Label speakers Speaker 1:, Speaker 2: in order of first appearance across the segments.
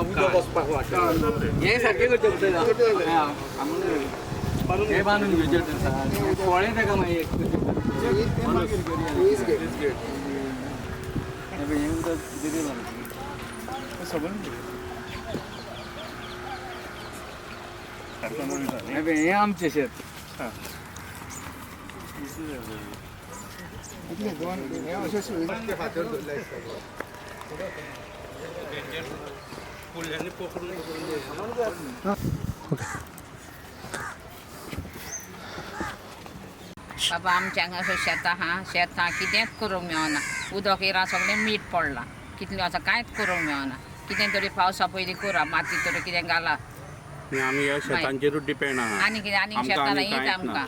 Speaker 1: उदक वचपाक वाटा हे सारकें करचें पडटलें हे बांदून घेवचें फळें ताका मागीर हे उदक दिली हे आमचें शेत
Speaker 2: बाबा आमच्या हांगा अशें शेतां आहा शेतां कितेंच करूंक मेळना उदक येयला सगळें मीठ पडलां कितलें वचोन कांयच करूंक मेळना कितें तरी पावसा पयलीं करप माती तरी कितें घाला
Speaker 3: आमी ह्या शेतांचेरूच डिपेंड आहा
Speaker 2: आनी कितें आनीक शेतां हीच आमकां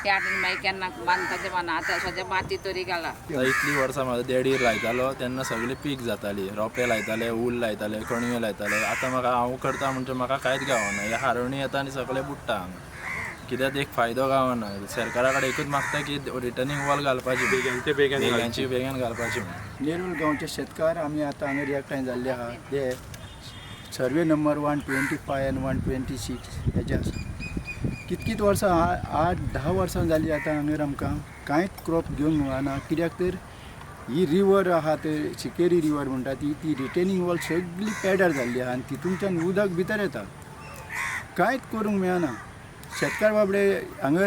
Speaker 2: त्या खातीर मागीर केन्ना बांदता तें बांदना आतां सद्या माती तरी घाला
Speaker 4: इतलीं वर्सां म्हाजो देडीर लायतालो तेन्ना सगळी पीक जाताली रोंपे लायताले ऊल लायताले कणयो लायताले आतां म्हाका हांव करता म्हणजे म्हाका कांयच गावना ह्या हारोवणी येता आनी सगळें बुडटा हांगा कित्याक एक फायदो गावना सरकारा कडेन एकूच मागता की रिटर्निंग वॉल घालपाची बेगीन घालपाची
Speaker 5: नेरूल गांवचे शेतकार आमी आतां हांगा एकठांय जाल्ले आहा ते सर्वे नंबर 125 आनी 126 हेजे आसा कितकीत वर्सां 8-10 वर्सां जालीं आतां हांगा आमकां कांयच क्रॉप घेवंक मेळना कित्याक तर ही रिवर आहा ते शिकेरी रिवर म्हणटा ती रिटेनिंग वॉल सगळी पॅडर जाल्ली आहा आनी तितूंतल्यान उदक भितर येता कांयच करूंक मेळना शेतकार बाबडे हांगा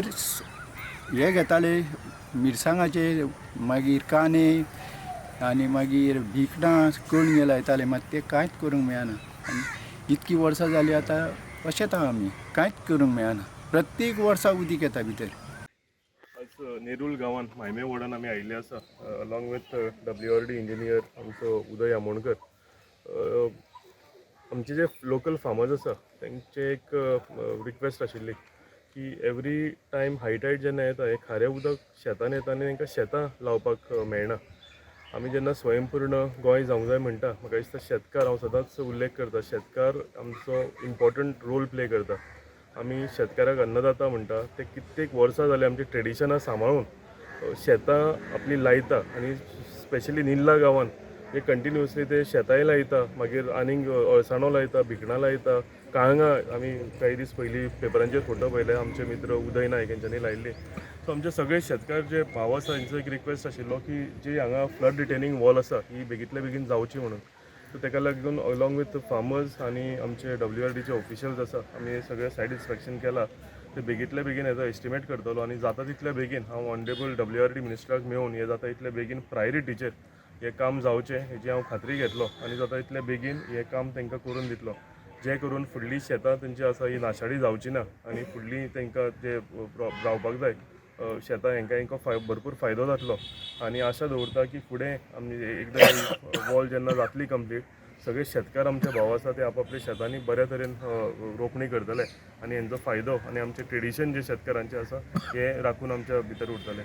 Speaker 5: हे घेताले मिरसांगाचे मागीर कांदे आनी मागीर भिकणां कणगे लायताले मात ते कांयच करूंक मेळना आनी इतकी वर्सां जालीं आतां अशेंच आहा आमी कांयच करूंक मेळना प्रत्येक वर्सा उदीक येता भितर
Speaker 6: आज नेरूल गांवांत म्हायमे वॉर्डान आमी आयिल्ले आसा अलॉंग विथ WRD इंजिनियर आमचो उदय आमोणकर आमचे जे लोकल फार्मर्स आसा तांचे एक रिक्वेस्ट आशिल्ली की एवरी टायम हाय टायड जेन्ना येता हे खारें उदक शेतान येता आनी तांकां शेतां लावपाक मेळना आमी जेन्ना स्वयंपूर्ण गोंय जावंक जाय म्हणटा म्हाका दिसता शेतकार हांव सदांच उल्लेख करता शेतकार आमचो इम्पॉर्टंट रोल प्ले करता आमी शेतकाराक अन्नदाता म्हणटा ते कित्येक वर्सां जालीं आमची ट्रेडिशनां सांबाळून शेतां आपली लायता आनी स्पेशली निल्ला गांवांत जे कंटिन्युअसली ते शेतांय लायता मागीर आनीक अळसाणो लायता भिकणां लायता काळंगां आमी काही दीस पयलीं पेपरांचेर फोटो पळयले आमचे मित्र उदय नायक हेंच्यांनी लायिल्ले सो आमचे सगळे शेतकार जे भाव आसा हेंचो एक रिक्वेस्ट आशिल्लो की जी हांगा फ्लड रिटेनिंग वॉल आसा ही बेगींतल्या बेगीन जावची म्हणून सो ताका लागून अलॉंग विथ फार्मर्स आनी आमचे WRDचे ऑफिशल्स आसा आमी सगळें सायट इन्स्पेक्शन केलां ते बेगींतल्या बेगीन हेजो एस्टिमेट करतलो आनी जाता तितल्या बेगीन हांव ऑनरेबल WRD मिनिस्टराक मेळून हे जाता तितल्या बेगीन प्रायोरिटीचेर हे काम जावचें हेजी हांव खात्री घेतलो आनी जाता तितल्या बेगीन हे काम तांकां करून दितलो जे करून फुडलीं शेतां तेंची आसा ही नाशाडी जावची ना आनी फुडलीं तांकां जे जावपाक जाय शेतां हांकां भरपूर फायदो जातलो आनी आशा दवरता की फुडें आमी एकदां वॉल जेन्ना जातली कंप्लीट सगळे शेतकार आमचे भाव आसा ते आपआपल्या शेतांनी बऱ्या तरेन रोपणी करतले आनी हेंचो फायदो आनी आमचें ट्रेडिशन जे शेतकारांचें आसा हें राखून आमच्या भितर उरतलें